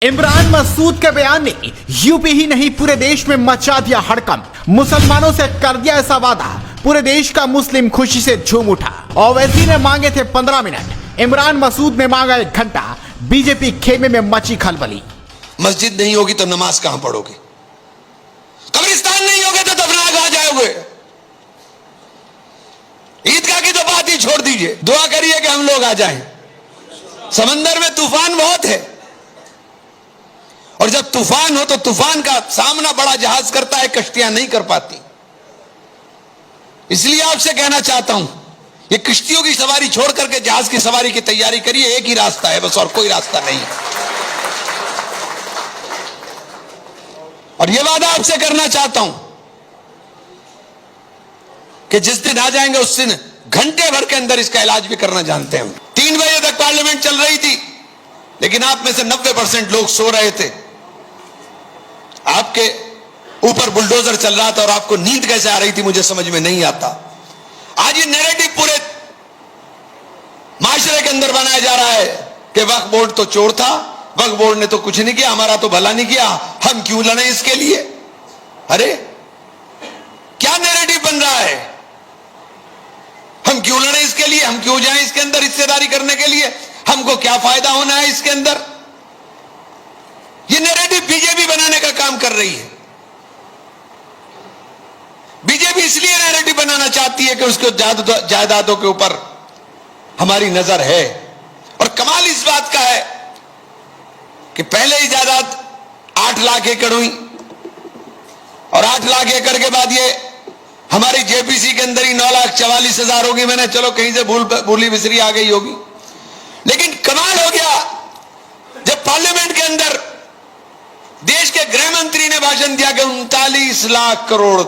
इमरान मसूद के बयान ने यूपी ही नहीं पूरे देश में मचा दिया हड़कंप। मुसलमानों से कर दिया ऐसा वादा, पूरे देश का मुस्लिम खुशी से झूम उठा। ओवैसी ने मांगे थे 15 मिनट, इमरान मसूद ने मांगा 1 घंटा। बीजेपी खेमे में मची खलबली। मस्जिद नहीं होगी तो नमाज कहां पढ़ोगे? कब्रिस्तान नहीं होगे तो दफना कहां जाओगे? ईदगाह की तो बात ही छोड़ दीजिए। दुआ करिए कि हम लोग आ जाएं। समंदर में तूफान बहुत है, और जब तूफान हो तो तूफान का सामना बड़ा जहाज करता है, कश्तियां नहीं कर पाती। इसलिए आपसे कहना चाहता हूं, ये किश्तियों की सवारी छोड़ करके जहाज की सवारी की तैयारी करिए। एक ही रास्ता है बस, और कोई रास्ता नहीं है। और यह वादा आपसे करना चाहता हूं कि जिस दिन आ जाएंगे उस दिन घंटे भर के अंदर इसका इलाज भी करना जानते हैं हम। 3 बजे तक पार्लियामेंट चल रही थी, लेकिन आप में से 90% लोग सो रहे थे। आपके ऊपर बुलडोजर चल रहा था और आपको नींद कैसे आ रही थी मुझे समझ में नहीं आता। आज ये नैरेटिव पूरे माशरे के अंदर बनाया जा रहा है कि वक्फ बोर्ड तो चोर था, वक्फ बोर्ड ने तो कुछ नहीं किया, हमारा तो भला नहीं किया, हम क्यों लड़े इसके लिए। अरे क्या नैरेटिव बन रहा है? हम क्यों लड़े इसके लिए? हम क्यों जाएं इसके अंदर हिस्सेदारी करने के लिए? हमको क्या फायदा होना है इसके अंदर? ये नैरेटिव बीजेपी बनाने का काम कर रही है। बीजेपी इसलिए नैरेटिव बनाना चाहती है कि उसके जायदादों के ऊपर हमारी नजर है। और कमाल इस बात का है कि पहले ही जायदाद 8 लाख एकड़ हुई, और 8 लाख एकड़ के बाद ये हमारी जेपीसी के अंदर ही 9,44,000 होगी। मैंने चलो कहीं से भूली बिसरी आ गई होगी, लेकिन कमाल हो गया जब पार्लियामेंट के अंदर देश के गृह मंत्री ने भाषण दिया कि 39 लाख करोड़,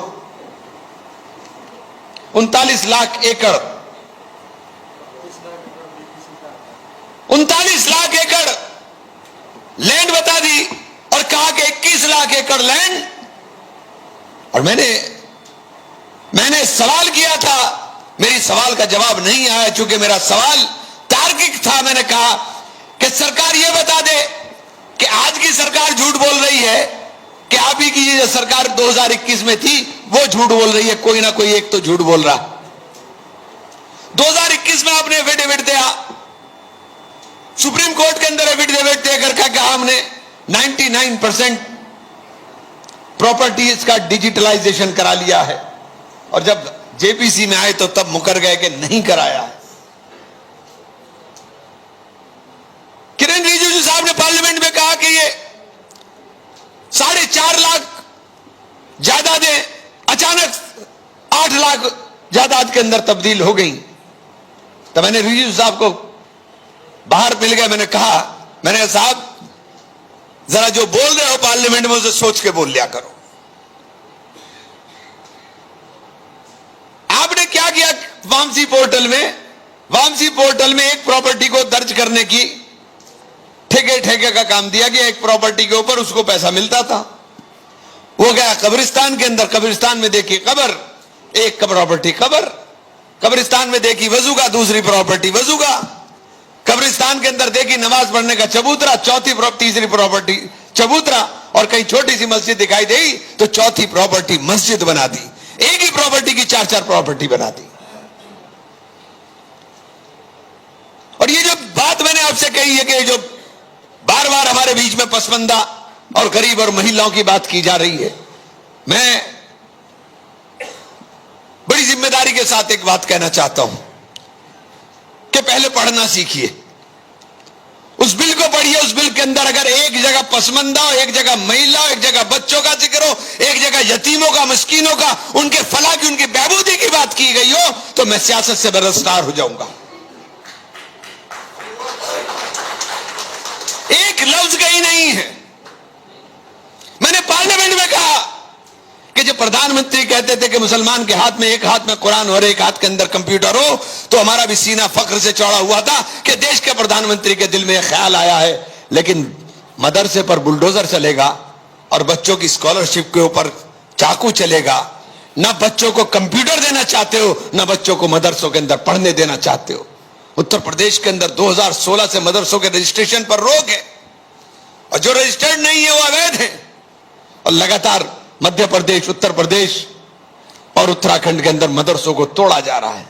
39 लाख एकड़, 39 लाख एकड़ लैंड बता दी, और कहा कि 21 लाख एकड़ लैंड। और मैंने सवाल किया था, मेरी सवाल का जवाब नहीं आया, चूंकि मेरा सवाल तार्किक था। मैंने कहा कि सरकार यह बता दे कि आज की सरकार झूठ बोल रही है कि आप ही की जो सरकार 2021 में थी वो झूठ बोल रही है। कोई ना कोई एक तो झूठ बोल रहा। 2021 में आपने एफिडेविट दिया, सुप्रीम कोर्ट के अंदर एफिडेविट देकर कहा कि हमने 99% प्रॉपर्टीज का डिजिटलाइजेशन करा लिया है, और जब जेपीसी में आए तो तब मुकर गए कि नहीं कराया है। किरण रिजिजू साहब ने पार्लियामेंट में कहा कि ये 4.5 लाख जायदादें अचानक 8 लाख जायदाद के अंदर तब्दील हो गई। तो मैंने रिजिजू साहब को बाहर मिल गया, मैंने कहा, मैंने साहब जरा जो बोल रहे हो पार्लियामेंट में उसे सोच के बोल लिया करो। आपने क्या किया वामसी पोर्टल में एक प्रॉपर्टी को दर्ज करने की ठेके का काम दिया गया। एक प्रॉपर्टी के ऊपर उसको पैसा मिलता था। वो गया कब्रिस्तान के अंदर, कब्रिस्तान में देखी कब्र, एक प्रॉपर्टी कब्र, कब्रिस्तान में देखी वजूगा, दूसरी प्रॉपर्टी वजूगा, कब्रिस्तान के अंदर देखी नमाज पढ़ने का चबूतरा, तीसरी प्रॉपर्टी चबूतरा, और कहीं छोटी सी मस्जिद दिखाई दी तो चौथी प्रॉपर्टी मस्जिद बना दी। एक ही प्रॉपर्टी की 4-4 प्रॉपर्टी बना दी। और ये जो बात मैंने आपसे कही है कि जो बार बार हमारे बीच में पसमानदा और गरीब और महिलाओं की बात की जा रही है, मैं बड़ी जिम्मेदारी के साथ एक बात कहना चाहता हूं कि पहले पढ़ना सीखिए, उस बिल को पढ़िए। उस बिल के अंदर अगर एक जगह पसमानदा हो, एक जगह महिला हो, एक जगह बच्चों का जिक्र हो, एक जगह यतीमों का, मिस्कीनों का, उनके फलाह की, उनकी बहबूदी की बात की गई हो, तो मैं सियासत से बेदरकार हो जाऊंगा। एक लफ्ज कहीं नहीं है। मैंने पार्लियामेंट में कहा कि जब प्रधानमंत्री कहते थे कि मुसलमान के हाथ में, एक हाथ में कुरान और एक हाथ के अंदर कंप्यूटर हो, तो हमारा भी सीना फख्र से चौड़ा हुआ था कि देश के प्रधानमंत्री के दिल में यह ख्याल आया है। लेकिन मदरसे पर बुलडोजर चलेगा और बच्चों की स्कॉलरशिप के ऊपर चाकू चलेगा। ना बच्चों को कंप्यूटर देना चाहते हो, ना बच्चों को मदरसों के अंदर पढ़ने देना चाहते हो। उत्तर प्रदेश के अंदर 2016 से मदरसों के रजिस्ट्रेशन पर रोक है, और जो रजिस्टर्ड नहीं है वो अवैध है। और लगातार मध्य प्रदेश, उत्तर प्रदेश और उत्तराखंड के अंदर मदरसों को तोड़ा जा रहा है।